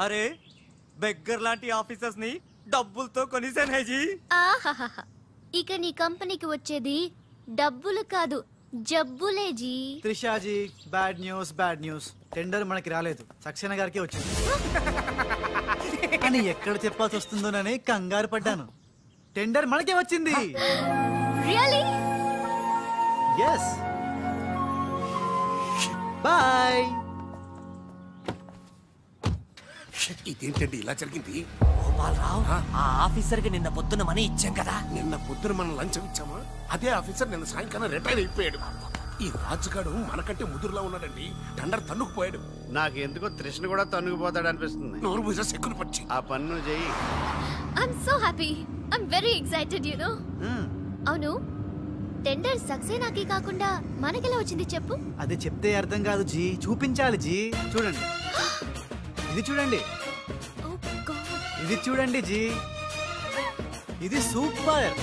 అరే బెగ్గర్ లాంటి ఆఫీసర్స్ ని డబ్బులతో కొనిసాను హైజీ. ఆహాహా, ఇక నీ కంపెనీకి వచ్చేది డబ్బులు కాదు జబ్బులే జీ. త్రిషాజీ bad news. టెండర్ మనకి రాలేదు, సక్సేనా గారికి వచ్చింది అని ఎక్కడ చెప్పాల్సి వస్తుందోనని కంగారు పడ్డాను. టెండర్ మనకే వచ్చింది. రియల్లీ? ఎస్. బాయ్. ఇదేంటండి ఇలా జరిగింది? గోపాలరావు, ఆ ఆఫీసర్ కి నిన్న పొద్దున మనీ ఇచ్చాం కదా. నిన్న పొద్దున మనం లంచం ఇచ్చామా? అదే ఆఫీసర్ నిన్న సాయంకాలం రిటైర్ అయిపోయాడు. ఈ రాజుగాడు మనకంటే ముదురులా ఉన్నాడండి. టెండర్ తన్నుకుపోయాడు. నాకు ఎందుకో తృష్ణ కూడా తన్నుకుపోతాడు అనిపిస్తుంది. నోరు పూజ సెక్కులు పచ్చి ఆ పన్ను చెయ్యి. I'm so happy. I'm very excited you know. అవును, టెండర్ సక్సేనాకి కాకుండా మనకెలా వచ్చింది చెప్పు? అది చెప్తే అర్థం కాదు జీ, చూపించాలి జీ. చూడండి, ఇది చూడండి, ఇది చూడండి జీ, ఇది super.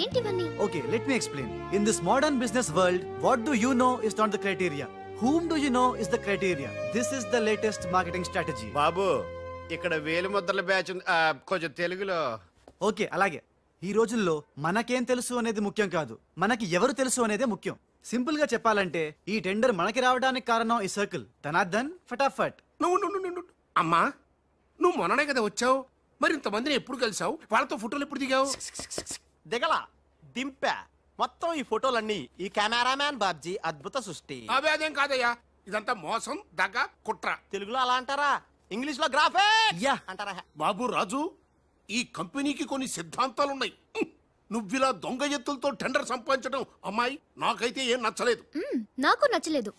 ఏంటివన్నీ? Okay, let me explain. In this modern business world, what do you know is not the criteria. Whom do you know is the criteria. This is the latest marketing strategy. బాబు, ఇక్కడ వేలు ముద్రల batch కొంచెం తెలుగులో. Okay, అలాగే. ఈ రోజుల్లో మనకేం తెలుసు అనేది ముఖ్యం కాదు, మనకి ఎవరు తెలుసు అనేదే ముఖ్యం. సింపుల్ గా చెప్పాలంటే ఈ టెండర్ మనకి రావడానికి కారణం ఈ సర్కిల్. ధనార్దన్ ఫటాఫట్. నువ్వు అమ్మా, నువ్వు మొన్ననే కదా వచ్చావు. మరి ఇంతమందిని ఎప్పుడు కలిసావు? వాళ్ళతో ఫోటోలు ఎప్పుడు దిగావు? దిగల దింపా. మొత్తం ఈ ఫోటోలన్నీ ఈ కెమెరామ్యాన్ బాబ్జీ అద్భుత సృష్టి. అవే అదేం కాదయ్యా, ఇదంతా మోసం, దగ్గ, కుట్ర. తెలుగులో అలా అంటారా? ఇంగ్లీష్ లో గ్రాఫే అంటారా? బాబు రాజు, ఈ కంపెనీకి కొన్ని సిద్ధాంతాలున్నాయి. నువ్విలా దొంగ ఎత్తులతో టెండర్ సంపాదించడం అమ్మాయి నాకైతే ఏం నచ్చలేదు. నాకు నచ్చలేదు.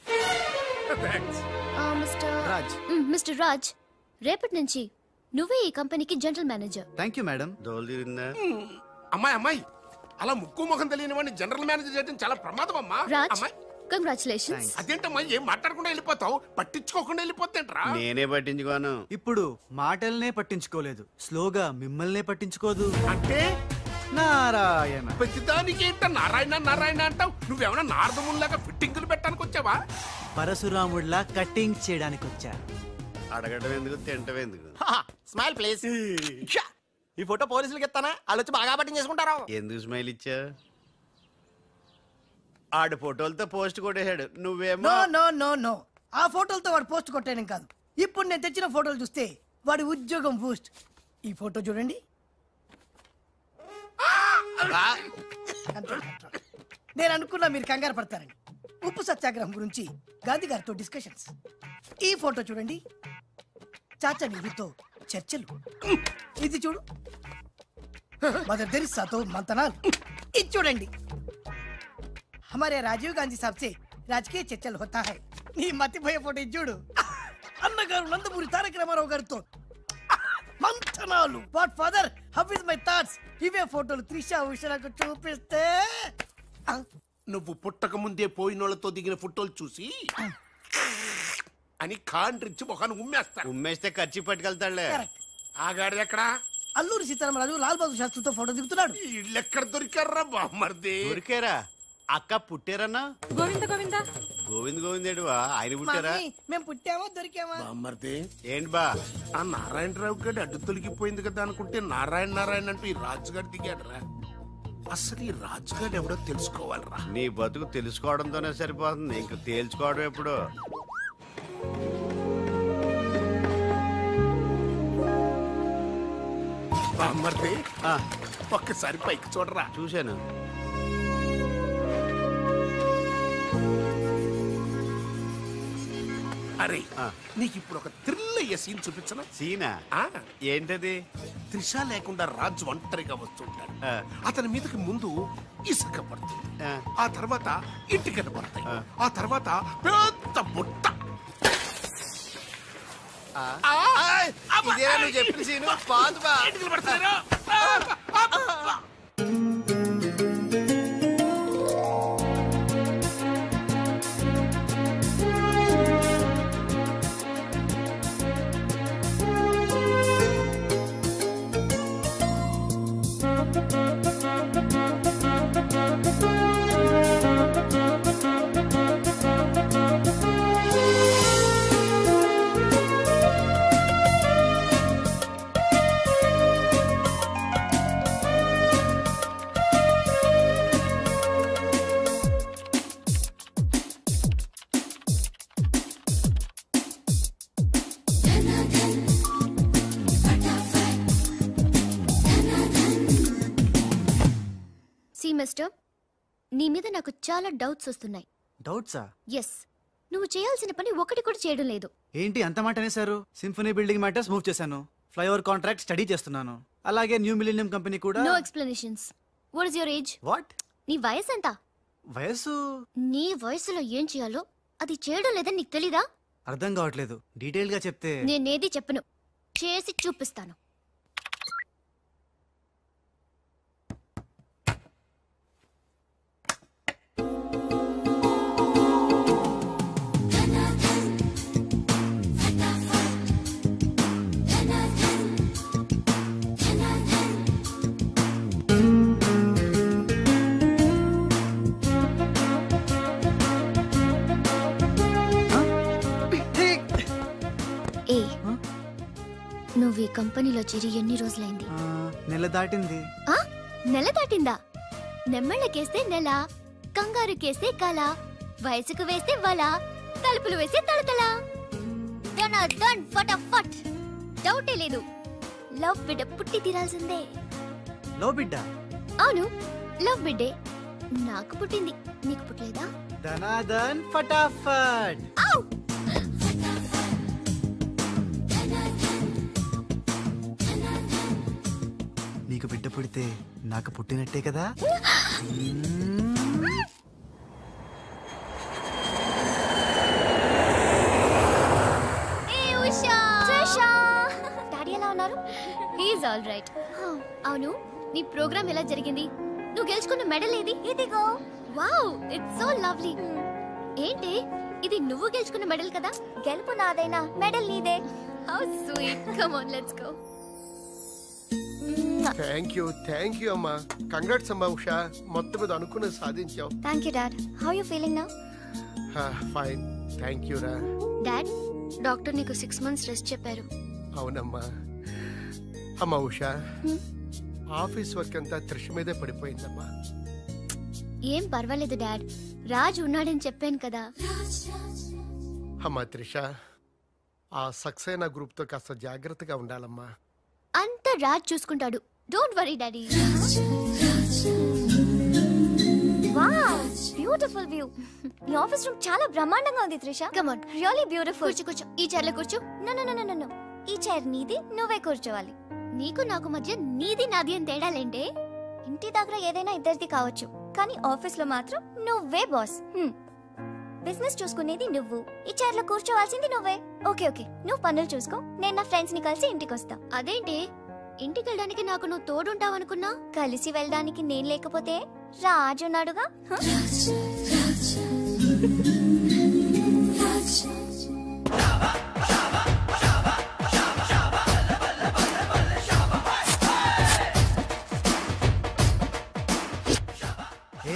మిస్టర్ రాజ్, రేపటి నుంచి నువ్వే ఈ కంపెనీకి జనరల్ మేనేజర్. Thank you madam. అమ్మాయి అలా ముక్కు ముఖం తెలియని వాడిని జనరల్ మేనేజర్ చేయడం చాలా ప్రమాదం అమ్మా. రాజ్, కంగ్రాచులేషన్స్. అదేంటమ్మా, ఏం మాట్లాడకుండా వెళ్ళిపోతావు? పట్టించుకోకుండా వెళ్ళిపోతేంట్రా? నేనే పట్టించుకోను. ఇప్పుడు మాటల్నే పట్టించుకోలేదు, స్లోగా మిమ్మల్నే పట్టించుకోదు అంటే నారాయణ. ప్రతిదానికి ఏంట నారాయణ నారాయణ అంటావు? నువ్వేమన్నా నారదముల్లాగా ఫిట్టింగులు పెట్టడానికి వచ్చావా? పరశురాముడిలా కటింగ్ చేయడానికి వచ్చా. అడగడం ఎందుకు, తింటం ఎందుకు? Smile please. ఈ ఫోటో పోలీసులకి ఇస్తానా? వాళ్ళు వచ్చి బాగా పట్టింగ్ చేసుకుంటారు. ఎందుకు స్మైల్ ఇచ్చా? ఆడు ఫోటోలతో పోస్ట్ కొట్టేశాడు, నువ్వేమో. నో, ఆ ఫోటోలతో వాడు పోస్ట్ కొట్టేయడం కాదు. ఇప్పుడు నేను తెచ్చిన ఫోటోలు చూస్తే వాడి ఉద్యోగం బూస్ట్. ఈ ఫోటో చూడండి. నేను అనుకున్నా మీరు కంగారు పడతారని. ఉప్పు సత్యాగ్రహం గురించి గాంధీ గారితో డిస్కషన్స్. ఈ ఫోటో చూడండి, చాచా నెహ్రూతో చర్చలు. ఇది చూడు, మదర్ తెరిసాతో మంతనాలు. ఇది చూడండి, हमारे राजीव गांधी साहब से राजकीय चर्चल होता है. నీ మతిపోయే ఫోటో చూడు, అన్నగారు నందమూరి తారక రామారావు గారితో మంతనాలు. What father, how is my thoughts? ఇవే ఫోటోలు త్రిషా ఉషలకు చూపిస్తే నువ్వు పుట్టక ముందే పోయినోళ్లతో దిగిన ఫోటోలు చూసి అని కాండ్రించి మొహాన్ని ఉమ్మేస్తే ఖర్చు పట్టుకెళ్తాడులే. ఆగాడు ఎక్కడా? అల్లూరి సీతారామరాజు లాల్ బహదూర్ శాస్త్రితో ఫోటో దిగుతున్నాడు. వీళ్ళెక్కడ దొరికారా బామ్మర్ది? దొరికారా? అక్క పుట్టారన్నా? గోవింద గోవింద గోవిందేడువా? ఆయన పుట్టారా? మేము పుట్టామా దొరికామా? బామ్మర్ది ఏంటి బా? ఆ నారాయణరావు గడి అడ్డు తొలగిపోయింది కదా అనుకుంటే నారాయణ నారాయణ అంటూ ఈ రాజుగారు దిగాడరా. అసలు ఈ రాజుగారు ఎవడో తెలుసుకోవాలరా. నీ బతుకు తెలుసుకోవడంతోనే సరిపోతుంది, ఇంక తేల్చుకోవడం ఎప్పుడు? బామ్మర్ది ఒక్కసారి పైకి చూడరా. చూశాను. అరే, నీకు ఇప్పుడు ఒక థ్రిల్ అయ్యే సీన్ చూపించనా? సీనా? ఏంటది? త్రిష లేకుండా రాజు ఒంటరిగా వస్తుంటాడు. అతని మీదకి ముందు ఇసుక పడుతుంది, ఆ తర్వాత ఇటుకలు పడతాయి, ఆ తర్వాత పెద్ద బుట్ట. ఇదేనా నువ్వు చెప్పిన సీను? పాదు బా. ఇటుకలు పడతాయి. మిస్టర్, నీ మీద నాకు చాలా డౌట్స్ వస్తున్నాయి. డౌట్సా? ఎస్, నువ్వు చేయాల్సిన పని ఒకటి కూడా చేయడం లేదు. ఏంటి అంత మాట అనేసారు? సింఫనీ బిల్డింగ్ మ్యాటర్స్ మూవ్ చేశాను, ఫ్లైఓవర్ కాంట్రాక్ట్ స్టడీ చేస్తున్నాను, అలాగే న్యూ మిలీనియం కంపెనీ కూడా. No explanations. What is your age? What? నీ వయసు ఎంత? వయసు? నీ వయసులో ఏం చేయాలో అది చేయడం లేదని నీకు తెలీదా? అర్థం కావట్లేదు, డీటెయిల్ గా చెప్తే. నేనేది చెప్పను, చేసి చూపిస్తాను. నువ్వు ఈ కంపెనీలో చేరి ఎన్ని రోజులైంది? నెల దాటింది. నెల దాటిందా? నెమ్మళ్ళకేస్తే నెల, కంగారుకేస్తే కల, వయసుకు వేస్తే వల, తలుపులు వేస్తే తడతల. డన్ ఫటాఫట్. డౌటే లేదు, లవ్ బిడ్డ పుట్టి తీరాల్సిందే. లవ్ బిడ్డ? అవును, లవ్ బిడ్డే. నాకు పుట్టింది, నీకు పుట్టలేదా? ధనాధన్ ఫటాఫట్. నీకు బిడ్డ పుడితే నాకు పుట్టినట్టే కదా. డాడీ ఎలా ఉన్నారు? He's all right. అవును, నీ ప్రోగ్రామ్ ఎలా జరిగింది? నువ్వు గెలుచుకున్న మెడల్ ఏది? ఇదిగో. Wow, it's so lovely. ఏంటి ఇది, నువ్వు గెలుచుకున్న మెడల్ కదా? గెలుపు నాదైనా మెడల్ నీదే. How sweet. Come on, let's go. Thank you అమ్మా. కంగ్రాట్స్ అమ్మా ఉషా, మొత్తం మీద అనుకున్నది సాధించావు. Thank you dad. How you feeling now? Fine, thank you రా. డాడ్, డాక్టర్ నీకు 6 months రెస్ట్ చెప్పారు. అవునమ్మా. అమ్మా ఉషా, ఆఫీస్ వర్క్ అంతా త్రిష మీదే పడిపోయిందమ్మా. ఏం పర్వాలేదు డాడ్, రాజ్ ఉన్నాడని చెప్పాను కదా. అమ్మా త్రిష, ఆ సక్సేనా గ్రూప్ తో కాస్త జాగ్రత్తగా ఉండాలమ్మా. అంత రాజ్ చూసుకుంటాడు, don't worry daddy. Wow, beautiful view. ఈ ఆఫీస్ రూమ్ చాలా బ్రహ్మాండంగా ఉంది Trisha. Come on, really beautiful. కూర్చో, ఈ చైర్లో కూర్చో. నో, ఈ చైర్ నీది, నువ్వే కూర్చోవాలి. నీకు నాకు మధ్య నీది నాది అని తేడాలేంటే? ఇంటి దగ్గర ఏదైనా ఇద్దరిది కావచ్చు, కానీ ఆఫీస్ లో మాత్రం నువ్వే బాస్. బిజినెస్ చూసుకునేది నువ్వు, ఈ చైర్ లో కూర్చోవాల్సింది నువ్వే. ఓకే, నువ్వు పనులు చూసుకో, నేను నా ఫ్రెండ్స్ ని కలిసి ఇంటికి వస్తా. అదేంటి, ఇంటికి వెళ్ళడానికి నాకు నువ్వు తోడుంటావనుకున్నా? కలిసి వెళ్ళడానికి నేను లేకపోతే రాజు ఉన్నాడుగా.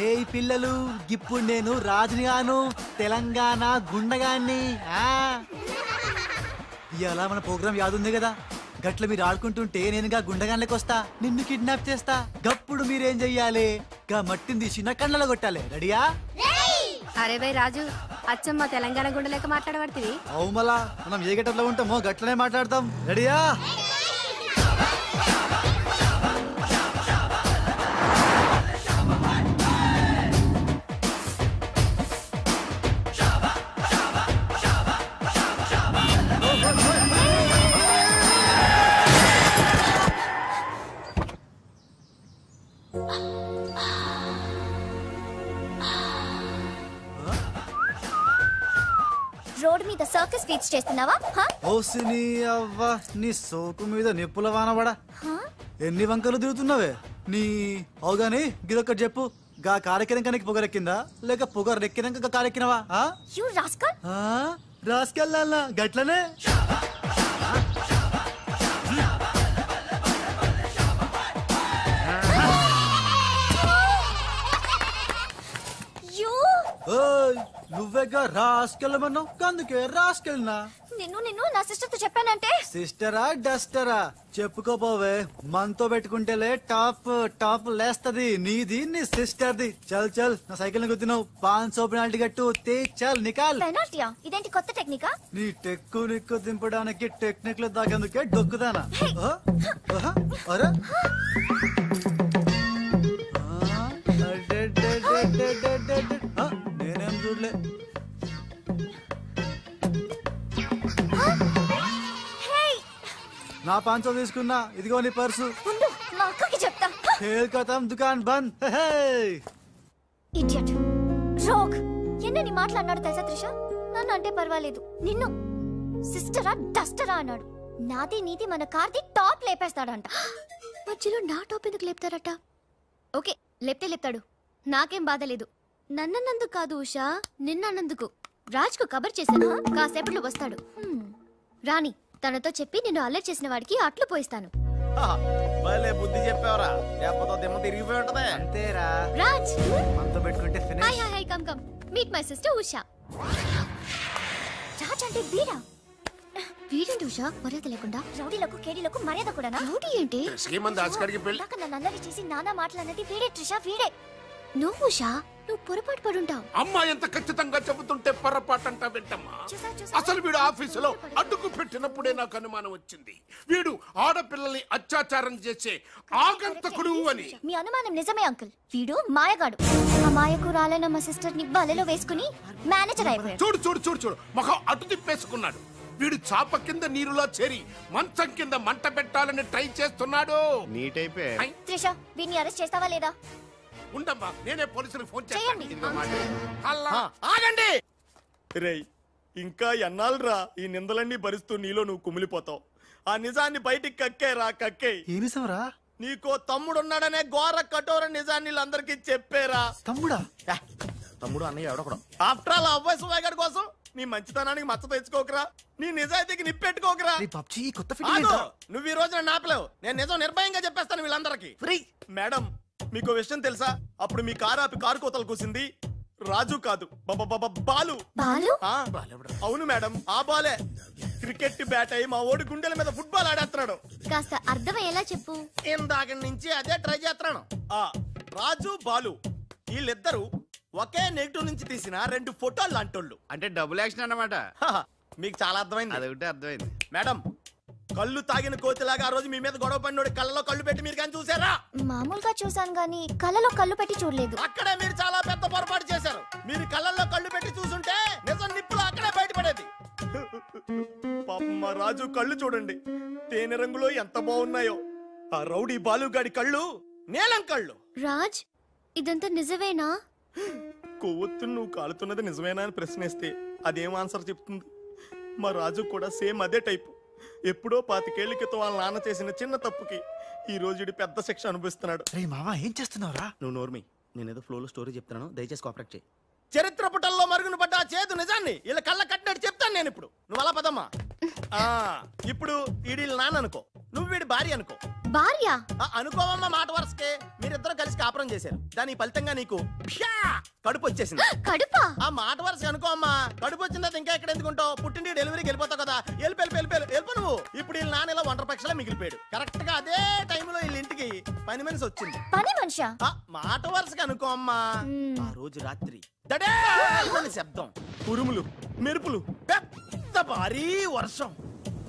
ఏ పిల్లలు, ఇప్పుడు నేను రాజునిగాను, తెలంగాణ గుండగాన్ని. ఇవాళ మన ప్రోగ్రామ్ యాదుంది కదా, గట్ల మీరు ఆడుకుంటుంటే నేనుగా గుండగాన్లకి వస్తా, నిన్ను కిడ్నాప్ చేస్తా. గప్పుడు మీరేం చెయ్యాలి? గా మట్టిని తీసి నా కళ్ళలో కొట్టాలి. రెడీయా? అరే భయ్ రాజు, అచ్చమ్మ తెలంగాణ గుండె లెక్క మాట్లాడబడుతుంది. అవు మళ్ళా మనం ఏ గట్టలో ఉంటామో గట్లనే మాట్లాడతాం. రెడీయా? రోడ్ మీద సర్కస్ స్పీచ్ చేస్తున్నావా? ఓసిని అవ్వ, నీ సోకు మీద నిప్పుల వానబడా. ఎన్ని వంకలు తిరుగుతున్నావే నీ. అవుగాని గిదొక్కటి చెప్పు, గా కారెక్కినాక పొగరెక్కిందా లేక పొగరెక్కినాక కారెక్కినవా? రాసుకెళ్ళాలా గట్లనే. నువ్వేగా రాసుకెళ్ళమన్నావు, అందుకే రాసుకెళ్ళినా. నిన్ను నా సిస్టర్ తో చెప్పానంటే. సిస్టరా డస్టరా చెప్పుకోపోవే, మనతో పెట్టుకుంటేలే టాప్ లేస్తది నీది నీ సిస్టర్ది. చల్ నా సైకిల్ గుద్దినావు, 500 పెనాల్టీ కట్టు. చల్ నికాల్. పెనాల్టీయా? ఇదేంటి కొత్త టెక్నికా? నీ నిక్కు దింపడానికి టెక్నిక్ లో దాకేందుకే డొక్కుదానా? అరే నేనేం చూడలే. నా పాంచో తీసుకున్నా, ఇదిగో నీ పర్సు. ఉండు, మా అక్కకి చెప్తా. ఖేల్ ఖతం, దుకాన్ బంద్. Idiot, rogue. ఎన్నని మాట్లాడినాడు తెలుసా త్రిష? నన్ను అంటే పర్వాలేదు, నిన్ను సిస్టరా డస్టరా అన్నాడు. నాది నీది మన కార్ది టాప్ లేపేస్తాడంట. మధ్యలో నా టాప్ ఎందుకు లేపుతారట? ఓకే, లేపితే లేపుతాడు, నాకేం బాధ లేదు. నన్నందుకు కాదు ఉషా, నిన్నందుకు. రాజ్కు కబర్ చేశాను, కాసేపట్లో వస్తాడు. రాణి, తనతో చెప్పి నిన్ను అల్లరి చేసిన వాడికి అట్లు పోయిస్తాను. భలే బుద్ధి చెప్పావరా, లేకపోతే దిమ్మ తిరిగిపోయి ఉంటదే. అంతేరా, రాజ్ మనతో పెట్టుకుంటే hi finish. Hi hi, come come meet my sister Usha. Raj అంటే వీడా? వీడేంటి ఉషా మర్యాద లేకుండా? రౌడీలకు కేడీలకు మర్యాద కూడా. రౌడీ ఏంటి? శ్రీమంత్ దాస్కర్కి పెళ్లి. ఇందాక నన్ను అల్లరి చేసి నానా మాట్లాడినది వీడే త్రిష, వీడే. నువ్వు ఉషా, నువ్వు పొరపాటు పడుంటావు. అమ్మా ఎంత ఖచ్చితంగా చెబుతుంటే పొరపాటంట వింటమ్మా. అసలు వీడు ఆఫీసులో అడ్డుకు పెట్టినప్పుడే నాకు అనుమానం వచ్చింది. వీడు ఆడపిల్లల్ని అత్యాచారం చేసే ఆగంతకుడు అని. మీ అనుమానం నిజమే అంకుల్. వీడు మాయగాడు. ఆ మాయకు రాలైన మా సిస్టర్ ని బలలో వేసుకుని మేనేజర్ అయిపోయాడు. చూడు చూడు చూడు చూడు, మొహం అటు తిప్పేసుకున్నాడు. వీడు చాప కింద నీరులో చేరి మంచం కింద మంట పెట్టాలని ట్రై చేస్తున్నాడు. నీట్ అయిపోయి త్రిష, వీడిని అరెస్ట్ చేస్తావా లేదా? ఉండమ్మా, నేనే పోలీసులకు ఫోన్ చేయండి. చేస్తాను. ఆగండి రేయ్, ఇంకా ఎన్నాళ్ళరా ఈ నిందలన్నీ భరిస్తూ నీలో నువ్వు కుమిలిపోతావు. ఆ నిజాన్ని బయటికి కక్కేరా, కక్కే. ఏ నిజంరా? నీకో తమ్ముడున్నాడనే ఘోర కఠోర నిజాన్ని వీళ్ళందరికీ చెప్పేరా. తమ్ముడా? తమ్ముడు అన్నయ్య ఎవడొకడు. ఆఫ్టర్ ఆల్ అవ్వై సువాగడ్ కోసం నీ మంచితనానికి మచ్చ తెచ్చుకోకరా, నీ నిజాయితీకి నిప్పెట్టుకోకరా. పబ్జి కొత్త నువ్వు ఈ రోజున నాపలేవు. నేను నిజం నిర్భయంగా చెప్పేస్తాను వీళ్ళందరికీ. ఫ్రీ మేడం, మీకు విషయం తెలుసా? అప్పుడు మీ కారు ఆపి కారు కోతలు కూసింది రాజు కాదు, బాలు. అవును మేడం, ఆ బాలే క్రికెట్ బ్యాట్ అయి మా ఓడి గుండెల మీద ఫుట్బాల్ ఆడేస్తున్నాడు. కాస్త అర్థమయ్యేలా చెప్పు. ఇందాక నుంచి అదే ట్రై చేస్తున్నాను. రాజు బాలు వీళ్ళిద్దరు ఒకే నెగిటివ్ నుంచి తీసిన 2 ఫోటోలు లాంటోళ్ళు. అంటే డబుల్ యాక్షన్ అన్నమాట. మీకు చాలా అర్థమైంది. అదొకటి అర్థమైంది మేడం, కళ్ళు తాగిన కోతిలాగా ఆ రోజు మీ మీద గొడవ పడినోడి కళ్ళలో కళ్ళు పెట్టి మీరు కానీ చూసారా? మామూలుగా చూసాను గానీ కళ్ళలో కళ్ళు పెట్టి చూడలేదు. అక్కడే మీరు చాలా పెద్ద పొరపాటు చేశారు. మీరు కళ్ళల్లో కళ్ళు పెట్టి చూసుంటే నిజం నిప్పులు అక్కడే బయటపడేది. పాపం మా రాజు కళ్ళు చూడండి, తేనె రంగులో ఎంత బాగున్నాయో. ఆ రౌడీ బాలుగాడి కళ్ళు నీలం కళ్ళు. రాజ్, ఇదంతా నిజమేనా? కొవ్వొత్తు నువ్వు కాలుతున్నది నిజమేనా అని ప్రశ్నిస్తే అదేం ఆన్సర్ చెప్తుంది? మా రాజు కూడా సేమ్ అదే టైపు. ఎప్పుడో 25 ఏళ్ల క్రితం వాళ్ళ నాన్న చేసిన చిన్న తప్పుకి ఈ రోజు పెద్ద శిక్ష అనుభవిస్తున్నాడు. రే మావా, ఏం చేస్తున్నావురా? నువ్వు నోర్మి, నేనేదో ఫ్లోలో స్టోరీ చెప్తాను, దయచేసి కోఆపరేట్ చేయి. చరిత్ర పుటల్లో మరుగున పడ్డ ఆ చేదు నిజాన్ని వీళ్ళ కళ్ళ కట్టినట్టు చెప్తాను నేను ఇప్పుడు. నువ్వు అలా పదమ్మా. ఇప్పుడు వీడి నాన్న అనుకో, నువ్వు వీడి భార్య అనుకో. భార్య అనుకోవమ్మా, మాట వరుసకే మీరిద్దరు కలిసి కాపురం చేశారు. దాని ఫలితంగా నీకు కడుపు వచ్చేసింది. కడుపా? ఆ మాట వరుసగా అనుకో అమ్మా. కడుపు వచ్చిందా ఇంకా ఎక్కడ ఎందుకుంటావు? పుట్టింటి డెలివరీకి వెళ్ళిపోతావు కదా, వెళ్ళిపో నువ్వు. ఇప్పుడు వీళ్ళ నాన్న ఇలా 100 పక్షలా మిగిలిపోయాడు. కరెక్ట్ గా అదే టైంలో వీళ్ళ ఇంటికి పని మనిషి వచ్చింది. పని మనిషా? మాట వరుసగా అనుకో అమ్మా. ఆ రోజు రాత్రి శబ్దం, ఉరుములు, మెరుపులు, పెద్ద భారీ వర్షం.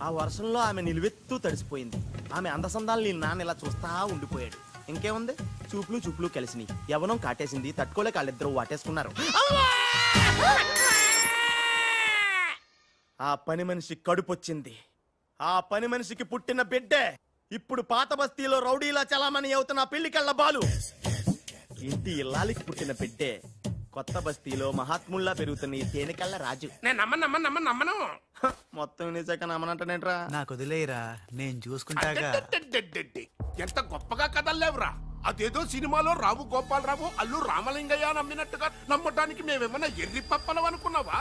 ఆ వర్షంలో ఆమె నిలువెత్తు తడిసిపోయింది. ఆమె అందసందాలు నాన్న ఇలా చూస్తా ఉండిపోయాడు. ఇంకేముంది, చూపులు కలిసినాయి. యవనం కాటేసింది, తట్టుకోలేక వాళ్ళిద్దరూ వాటేసుకున్నారు. ఆ పని మనిషి కడుపొచ్చింది. ఆ పని మనిషికి పుట్టిన బిడ్డే ఇప్పుడు పాత బస్తీలో రౌడీలా చలామణి అవుతున్న పెళ్లికళ్ళ బాలు. ఇంటి ఇల్లాలికి పుట్టిన బిడ్డే కొత్త బస్తీలో మహాత్ముల్లా పెరుగుతున్న ఈ తేనెకళ్ళ రాజు. నేను నమ్మను. మొత్తం నిజాక నమ్మనంటేంట్రా? నాకు వదిలేయరా, నేను చూసుకుంటాగా. ఎంత గొప్పగా కథల్లేవురా. అదేదో సినిమాలో రావు గోపాలరావు అల్లు రామలింగయ్య నమ్మినట్టుగా నమ్మటానికి మేమేమన్నా ఎర్రి పప్పలం అనుకున్నావా?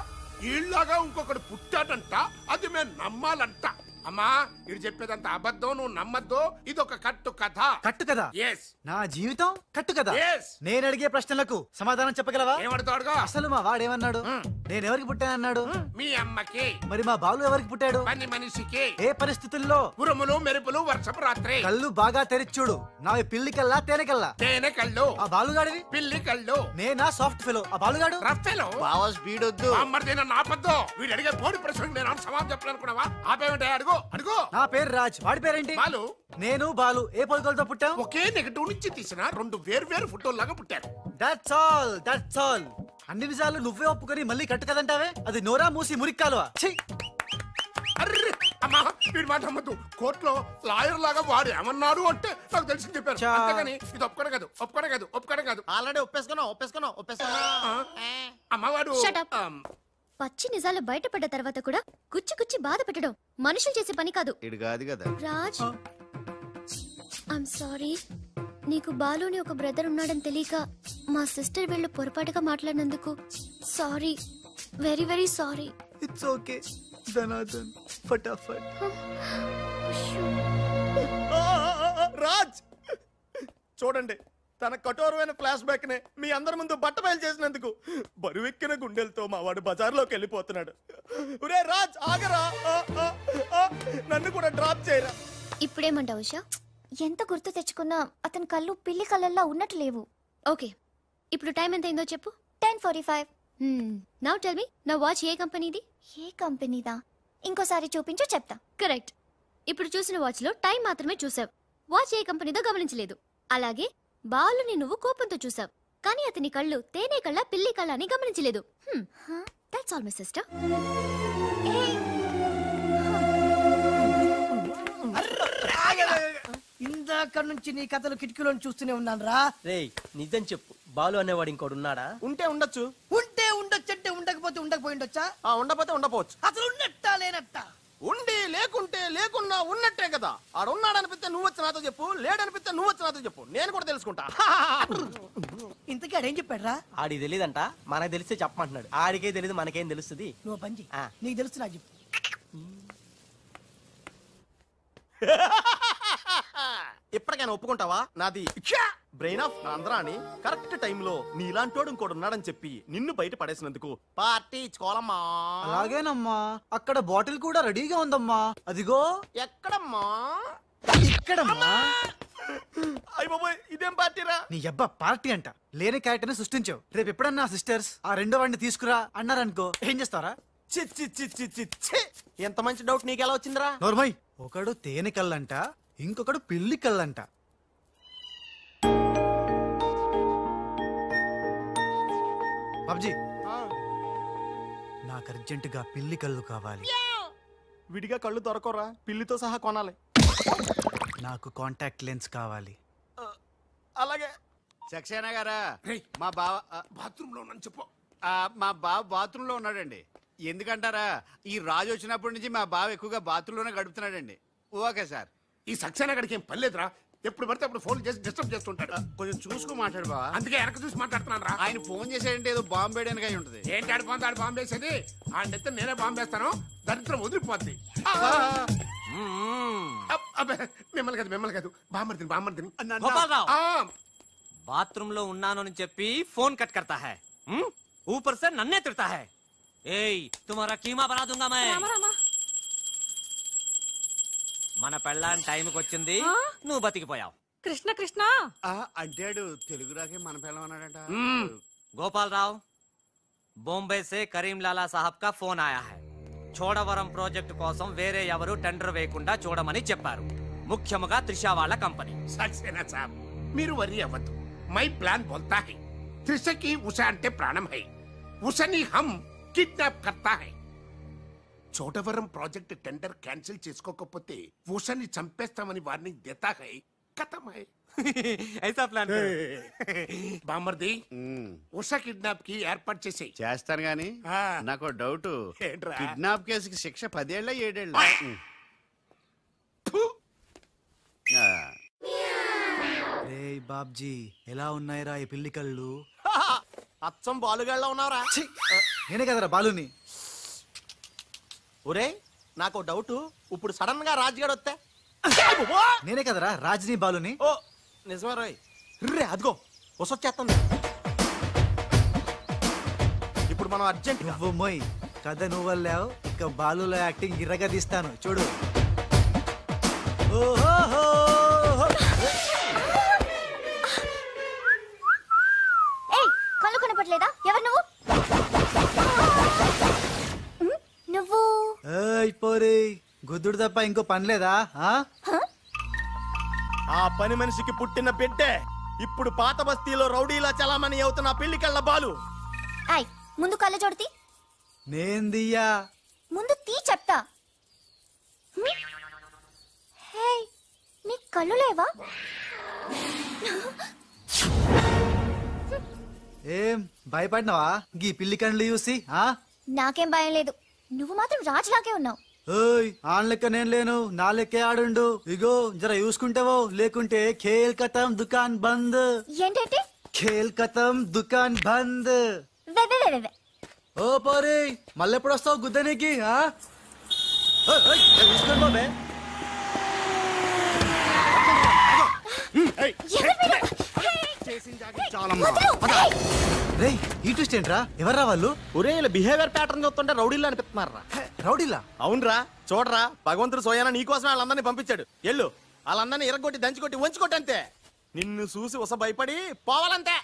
ఈళ్ళగా ఇంకొకడు పుట్టాడంట, అది మేము నమ్మాలంట. అమ్మా, ఇది చెప్పేదంత అబద్ధం, నువ్వు నమ్మద్దు. ఇదొక కట్టు కథ. కట్టు కదా? నా జీవితం కట్టు కదా. నేను అడిగే ప్రశ్నలకు సమాధానం చెప్పగలవా? ఏమడతాడుగా? అసలు మా వాడేమన్నాడు? నేను ఎవరికి పుట్టానన్నాడు? మీ అమ్మకి. మరి మా బాలు ఎవరికి పుట్టాడు? పని మనిషికి. ఏ పరిస్థితుల్లో? ఉరుములు మెరుపులు, వర్షపు రాత్రి. కళ్ళు బాగా తెరిచూడు. నావి పిల్లి కల్లా తేనె కల్లా? తేనె కళ్ళు. ఆ బాలుగాడివి? పిల్లి కళ్ళు. నేనా సాఫ్ట్ ఫెలో, ఆ బాలుగాడు రఫ్ ఫెలో. బావా స్పీడ్ వద్దు. అమ్మర్దైనా నాపద్దు. వీడు అడిగే బోడి ప్రశ్నకు నేను సమాధానం చెప్పాలనుకున్నావా? ఆపేమిటే అడుగు. అడుగో అడుగో. నా పేరు రాజ్, వాడి పేరేంటి? బాలు. నేను బాలు. ఏ పొలకలతో పుట్టాం? ఒకే నెగటివ్ నుంచి తీసిన 2 వేరు ఫోటోల్లాగా పుట్టారు. That's all. అన్ని నిజాలు నువ్వే ఒప్పుకొని మళ్ళీ కట్టు కదంటావే, అది నోరా మూసి మురిక్కాలువా? అర్రే అమ్మా, వీడి మాట అమ్మద్దు. కోర్టులో లాయర్ లాగా వాడు ఏమన్నాడు అంటే నాకు తెలిసి చెప్పారు. అంతేగాని ఇది ఒప్పుకోవడం కాదు. ఆల్రెడీ ఒప్పేసుకున్నా. అమ్మవాడు Shut up. పచ్చి నిజాలు బయటపడ్డ తర్వాత కూడా గుచ్చి బాధ పెట్టడం మనుషులు చేసే పని కాదు. ఇడు కాదు కదా. Raj, I'm sorry. నీకు బాలుని ఒక బ్రదర్ ఉన్నాడని తెలియక మా సిస్టర్ వీళ్ళు పొరపాటుగా మాట్లాడినందుకు sorry, very very sorry. It's okay ధనాధన్, ఫటాఫట్. రాజ్ చూడండి, తన కఠోరమైన ఫ్లాష్ బ్యాక్ నే మీ అందరి ముందు బట్టబయలు చేసినందుకు బరువెక్కిన గుండెలతో మా వాడు బజార్లోకి వెళ్ళిపోతున్నాడు. ఒరే రాజ్, ఆగరా, నన్ను కూడా డ్రాప్ చేయరా. ఇప్పుడేమంటావు ఉషా? ఎంత గుర్తు తెచ్చుకున్నా అతని కళ్ళు పిల్లి కళ్ళల్లా ఉన్నట్టు లేవు. ఓకే, ఇప్పుడు టైం ఎంత అయిందో చెప్పు. 10:45. నౌ టెల్ మీ, నా వాచ్ ఏ కంపెనీది? ఏ కంపెనీదా? ఇంకోసారి చూపించు చెప్తా. కరెక్ట్. ఇప్పుడు చూసిన వాచ్ లో టైం మాత్రమే చూసావు, వాచ్ ఏ కంపెనీదో గమనించలేదు. అలాగే బాలుని నువ్వు కోపంతో చూసావు, కానీ అతని కళ్ళు తేనె కళ్ళ పిల్లి కళ్ళ అని గమనించలేదు. That's all my sister. ఇందాక నుంచి నీ కథలు కిటికీలో చూస్తూనే ఉన్నాను రా. రేయ్, నిజం చెప్పు, బాలు అనేవాడు ఇంకోడు ఉన్నాడా? ఉంటే ఉండొచ్చు, ఉంటే ఉండొచ్చంటే ఉండకపోతే ఉండకపోయిండొచ్చా? ఉండపోతే ఉండపోవచ్చు. అసలు ఉన్నట్టా లేనట్టా? ఉండి లేకుంటే లేకున్నా ఉన్నట్టే కదా. ఆడున్నాడనిపిస్తే నువ్వు వచ్చి నాతో చెప్పు, లేడనిపిస్తే నువ్వు వచ్చి నాతో చెప్పు, నేను కూడా తెలుసుకుంటా. ఇంతకీ ఆడేం చెప్పాడు రా? ఆడికి తెలీదంట, మనకు తెలిస్తే చెప్పమంటున్నాడు. ఆడికే తెలీదు, మనకేం తెలుస్తుంది? నువ్వు పని చెయ్యి, నీకు తెలుసు నాకు చెప్పు. ఇప్పటికైనా ఒప్పుకుంటావా? నాది బ్రెయిన్ ఆఫ్ ఆంధ్రా అని కరెక్ట్ టైంలో నీలాంటోడు ఇంకోటి ఉన్నాడని చెప్పి నిన్ను బయట పడేసినందుకు పార్టీ ఇచ్చుకోవాలమ్మా. అలాగేనమ్మా, అక్కడ బాటిల్ కూడా రెడీగా ఉందమ్మా. అదిగో. ఎక్కడమ్మా? ఇక్కడమ్మా. అయ్య బాబోయ్, ఇదేం పార్టీరా? నీ అబ్బా పార్టీ అంట. లేని క్యారెక్టర్ సృష్టించావు. రేపు ఎప్పుడన్నా సిస్టర్స్ ఆ రెండో వాడిని తీసుకురా అన్నారనుకో, ఏం చేస్తారా? ఎంత మంచి డౌట్ నీకు ఎలా వచ్చిందిరా? నోర్మై, ఒకడు తేనె కళ్ళంట, ఇంకొకడు పిల్లి కళ్ళంట. బాబ్జీ, నాకు అర్జెంటుగా పిల్లి కళ్ళు కావాలి. విడిగా కళ్ళు దొరకరా, పిల్లితో సహా కొనాలి. నాకు కాంటాక్ట్ లెన్స్ కావాలి. అలాగే. సక్సేనా గారా, రేయ్, మా బావ బాత్రూమ్ లో ఉన్నాను చెప్పు. మా బావ బాత్రూమ్ లో ఉన్నాడండి. ఎందుకంటారా, ఈ రాజు వచ్చినప్పటి నుంచి మా బావ ఎక్కువగా బాత్రూమ్ లోనే గడుపుతున్నాడండి. Okay sir. ఈ సక్సేనా గడికి ఏం పర్లేదురా, ఎప్పుడు పడితే అప్పుడు ఫోన్ చేసి డిస్టర్బ్ చేస్తుంటాడు. కొంచెం చూసుకో మాట్లాడు బావ. అందుకే వెనక చూసి మాట్లాడుతున్నాను రా. ఆయన ఫోన్ చేసాడంటే ఏదో బాంబు వేయడానికి అయి ఉంటది. ఏంటి ఆడిపోతాడు బాంబేసేది? ఆ నెత్త నేనే బాంబేస్తాను, దరిద్రం వదిలిపోద్ది. మిమ్మల్ని కాదు బామ్మర్దిని. బాత్రూమ్ లో ఉన్నాను అని చెప్పి ఫోన్ కట్ करता है, ऊपर से नन्हे तिरता है. ఏయ్, तुम्हारा कीमा बना दूंगा मैं. మన పెళ్ళాన్ టైంకి వచ్చింది, నువ్వు బతికిపోయావు. కృష్ణ కృష్ణ అంటాడు తెలుగు రాకే మన పిల్ల అన్నాడట. गोपाल राव, बॉम्बे से करीम लाला साहब का फोन आया है. చోడవరం ప్రాజెక్ట్ కోసం వేరే ఎవరు టెండర్ వేయకుండా చూడమని చెప్పారు, ముఖ్యముగా త్రిషా వాళ్ళ కంపెనీ. సక్సేనా సాబ్, మీరు వరి అవ్వద్దు. మై ప్లాన్ బోల్తా హై, త్రిషకి ఉషా అంటే ప్రాణం హై, ఉషని హమ్ కిడ్నాప్ కర్తా హై. చోడవరం ప్రాజెక్ట్ టెండర్ క్యాన్సిల్ చేసుకోకపోతే ఉషని చంపేస్తామని వార్నింగ్ దేతా హై. ఖతం హై. ఐసా ప్లాన్. బామర్ది, ఉషా కిడ్నాప్ కి ఏర్పాటు చేసి చేస్తాను గాని నాకు డౌట్. ఏంట్రా? కిడ్నాప్ కేసుకి శిక్ష 10 ఏళ్ళ 7 ఏళ్ళ? రేయ్ బాబ్జీ, ఎలా ఉన్నాయిరా ఈ పిల్లి కళ్ళు? అచ్చం బాలుగాళ్ళ ఉన్నారా? నేనే కదరా బాలుని. ఒరే, నాకు డౌట్, ఇప్పుడు సడన్ గా రాజుగాడు వస్తే? నేనే కదరా రాజ్ని బాలుని. ఓ నిజమే రోయ్. రే అదిగో వసొచ్చేస్తుంది. ఇప్పుడు మనం అర్జెంట్. నువ్వు మొయ్, కథ నువ్వు వెళ్ళావు, ఇక బాలులో యాక్టింగ్ గిర్రగా తీస్తాను చూడు. కళ్ళు కనపట్లేదా? ఎవరు నువ్వు? నువ్వు పోరే గుద్దుడు తప్ప ఇంకో పని లేదా ఆ పని మనిషికి పుట్టిన బిడ్డే ఇప్పుడు పాత బస్తీలో రౌడీలా చలామణి అవుతున్న పెళ్లికెళ్ళ బాలు. ముందు కళ్ళ చూడతి. నేందియ్యా ముందు తీ చెప్తా. హే నీ కళ్ళు లేవా? ఏం భయపడినావా గీ పిల్లి కండ్లు చూసి? నాకేం భయం లేదు, నువ్వు మాత్రం రాజులాగే ఉన్నావు. ఓయ్ ఆన్ లెక్క నేను లేను, నా లెక్కే ఆడుండు. ఇగో జర చూసుకుంటావో, లేకుంటే ఖేల్ ఖతం దుకాన్ బంద్. ఏంటంటే ఖేల్ ఖతం దుకాన్ బంద్. ఓ పోరే మళ్ళెప్పుడు వస్తావు గుద్దనికి? చూసుకోండి బాబే. రేయ్ ఈ ట్విస్ట్ ఏంట్రా? ఎవర్రా వాళ్ళు? ఒరే ఇలా బిహేవియర్ ప్యాటర్న్ చూస్తుంటే రౌడీలు అనిపిస్తున్నారా? రౌడీలా? అవునరా, చూడరా భగవంతుడు సోయానా నీకోసమే వాళ్ళందరినీ పంపించాడు. ఎల్లు వాళ్ళందరినీ ఇరగొట్టి దంచుకొట్టి వంచుకొట్టి అంతే. నిన్ను చూసి ఉస భయపడి పోవాలంతే.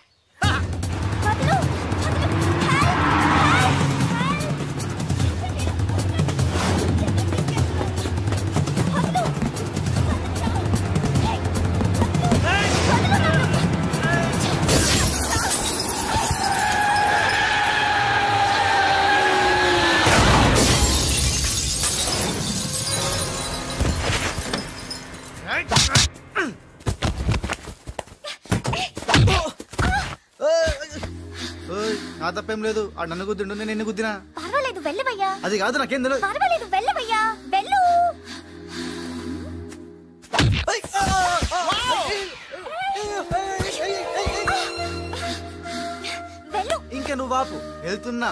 నా తప్పేం లేదు, ఆ నన్ను గుద్దిండు, నేను నిన్ను గుద్దినా. పర్వాలేదు వెళ్ళవయ్యా. అది కాదు నాకేం తెలియదు. పర్వాలేదు వెళ్ళవయ్యా, వెళ్ళు. ఇంకా నువ్వు వాపు. వెళ్తున్నా.